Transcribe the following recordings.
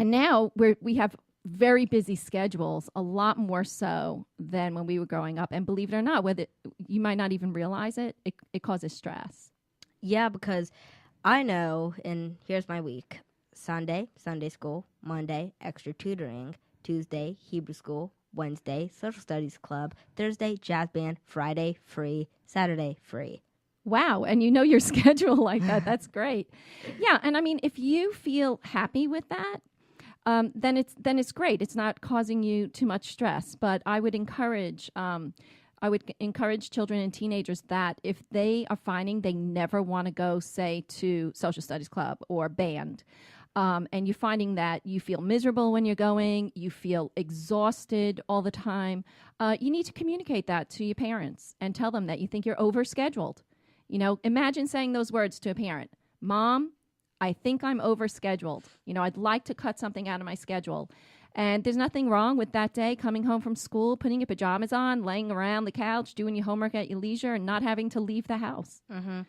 And now we have very busy schedules, a lot more so than when we were growing up. And believe it or not, whether you might not even realize it causes stress. Yeah, because I know, and here's my week. Sunday, Sunday school. Monday, extra tutoring. Tuesday, Hebrew school. Wednesday, social studies club. Thursday, jazz band. Friday, free. Saturday, free. Wow. And you know your schedule like that. That's great. Yeah. And I mean, if you feel happy with that, then it's great. It's not causing you too much stress. But I would encourage children and teenagers that if they are finding they never want to go, say, to social studies club or band, and you're finding that you feel miserable when you're going, you feel exhausted all the time, you need to communicate that to your parents and tell them that you think you're overscheduled. You know, imagine saying those words to a parent. Mom, I think I'm overscheduled. You know, I'd like to cut something out of my schedule. And there's nothing wrong with that day coming home from school, putting your pajamas on, laying around the couch, doing your homework at your leisure, and not having to leave the house. Mm-hmm.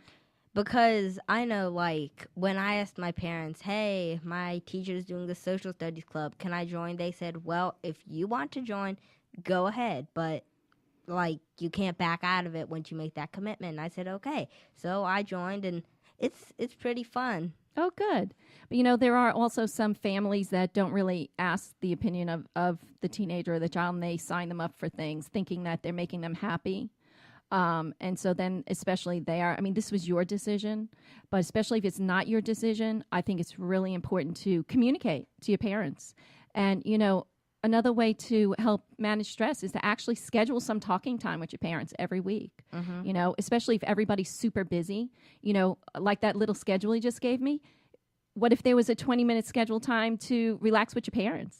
Because I know, like, when I asked my parents, hey, my teacher's doing the social studies club, can I join? They said, well, if you want to join, go ahead. But, like, you can't back out of it once you make that commitment. And I said, okay. So I joined, and it's pretty fun. Oh, good. But, you know, there are also some families that don't really ask the opinion of the teenager or the child, and they sign them up for things thinking that they're making them happy. And so then especially there, I mean, this was your decision, but especially if it's not your decision, I think it's really important to communicate to your parents. And, you know, another way to help manage stress is to actually schedule some talking time with your parents every week. Mm-hmm. You know, especially if everybody's super busy, you know, like that little schedule you just gave me. What if there was a 20-minute schedule time to relax with your parents?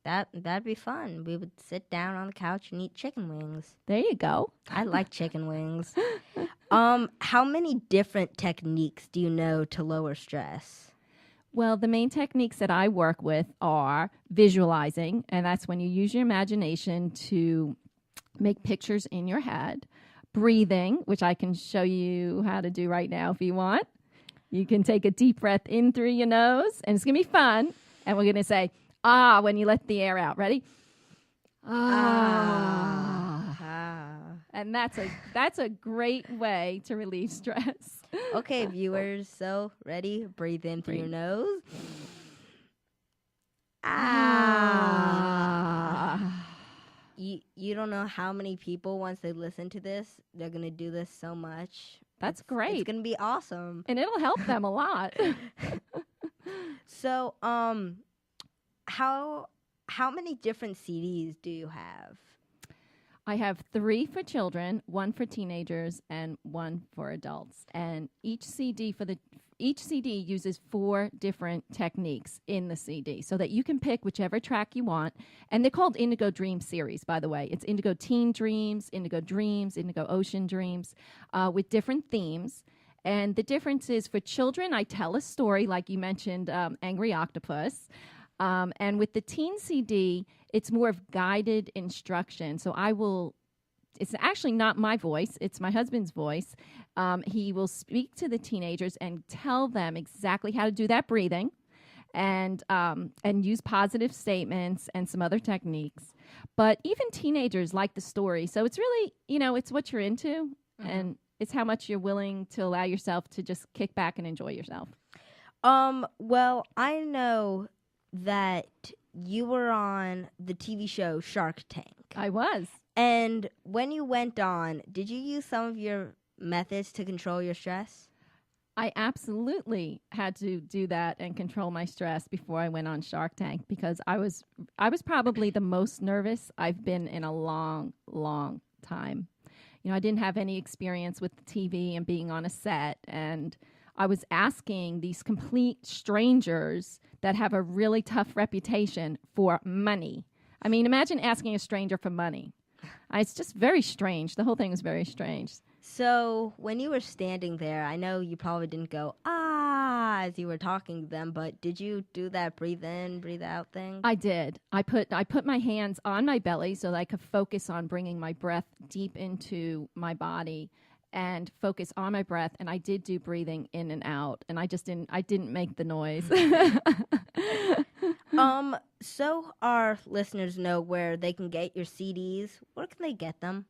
That'd be fun. We would sit down on the couch and eat chicken wings. There you go. I like chicken wings. How many different techniques do you know to lower stress? Well, the main techniques that I work with are visualizing, and that's when you use your imagination to make pictures in your head. Breathing, which I can show you how to do right now if you want. You can take a deep breath in through your nose, and it's going to be fun. And we're going to say, ah, when you let the air out. Ready? Ah. And that's a great way to relieve stress. Okay, viewers, so ready? Breathe in through your nose. Ah. You don't know how many people, once they listen to this, they're going to do this so much. That's great. It's going to be awesome. And it'll help them a lot. So, how many different CDs do you have? I have 3 for children, 1 for teenagers, and 1 for adults. And each CD uses 4 different techniques in the CD so that you can pick whichever track you want. And they're called Indigo Dream series, by the way. It's Indigo Teen Dreams, Indigo Dreams, Indigo Ocean Dreams, with different themes. And the difference is for children, I tell a story, like you mentioned, Angry Octopus. And with the teen CD, it's more of guided instruction. So it's actually not my voice, it's my husband's voice. He will speak to the teenagers and tell them exactly how to do that breathing and use positive statements and some other techniques. But even teenagers like the story. So it's really, you know, it's what you're into, mm-hmm. and it's how much you're willing to allow yourself to just kick back and enjoy yourself. Well, I know that you were on the TV show Shark Tank. I was. And when you went on, did you use some of your methods to control your stress? I absolutely had to do that and control my stress before I went on Shark Tank because I was probably the most nervous I've been in a long, long time. You know, I didn't have any experience with the TV and being on a set, and I was asking these complete strangers that have a really tough reputation for money. I mean, imagine asking a stranger for money. It's just very strange. The whole thing was very strange. So when you were standing there, I know you probably didn't go, ah, as you were talking to them, but did you do that breathe in, breathe out thing? I did. I put my hands on my belly so that I could focus on bringing my breath deep into my body. and focus on my breath. And I did do breathing in and out, and I didn't make the noise. So our listeners know where they can get your CDs. Where can they get them?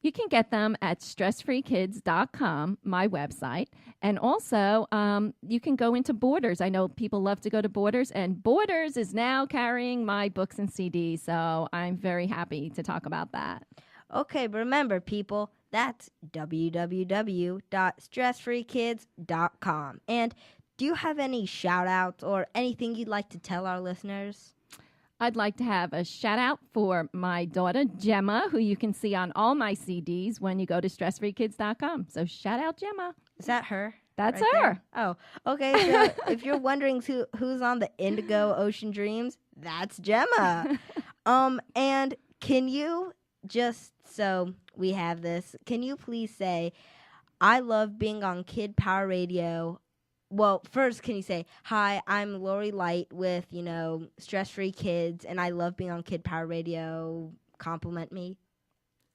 You can get them at stressfreekids.com, my website. And also, you can go into Borders. I know people love to go to Borders, and Borders is now carrying my books and CDs. So I'm very happy to talk about that. Okay, but remember, people, that's www.stressfreekids.com. And do you have any shout-outs or anything you'd like to tell our listeners? I'd like to have a shout out for my daughter, Gemma, who you can see on all my CDs when you go to stressfreekids.com. So shout out Gemma. Is that her? That's right her. There? Oh, okay. So if you're wondering who's on the Indigo Ocean Dreams, that's Gemma. And can you just, so we have this, can you please say, I love being on Kid Power Radio? Well, first, can you say, hi, I'm Lori Light with, Stress Free Kids, and I love being on Kid Power Radio. Compliment me.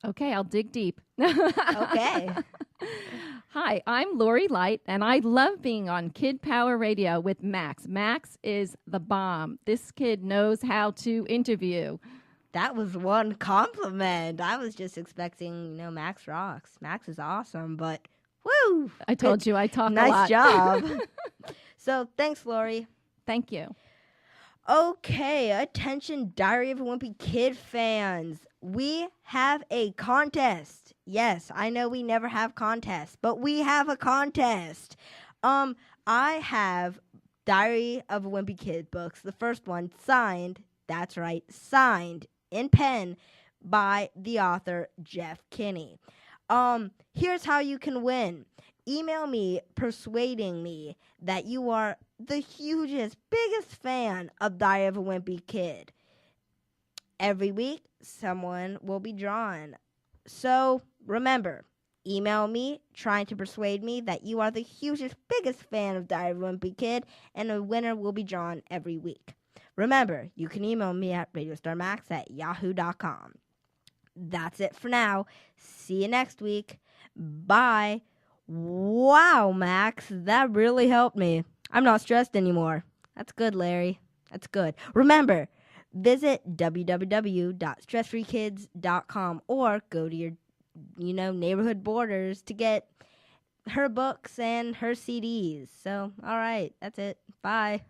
Okay, I'll dig deep. Okay. Hi, I'm Lori Light, and I love being on Kid Power Radio with Max. Max is the bomb. This kid knows how to interview. That was one compliment. I was just expecting, Max rocks. Max is awesome, but... Woo! I told you I talk a lot. Nice job. So, thanks, Lori. Thank you. Okay, attention, Diary of a Wimpy Kid fans. We have a contest. Yes, I know we never have contests, but we have a contest. I have Diary of a Wimpy Kid books. The first one signed, that's right, signed in pen by the author Jeff Kinney. Here's how you can win. Email me persuading me that you are the hugest, biggest fan of Diary of a Wimpy Kid. Every week, someone will be drawn. So, remember, email me trying to persuade me that you are the hugest, biggest fan of Diary of a Wimpy Kid, and a winner will be drawn every week. Remember, you can email me at radiostarmax@yahoo.com. That's it for now. See you next week. Bye. Wow, Max, that really helped me. I'm not stressed anymore. That's good, Larry. That's good. Remember, visit www.stressfreekids.com or go to your, neighborhood Borders to get her books and her CDs. So, all right, that's it. Bye.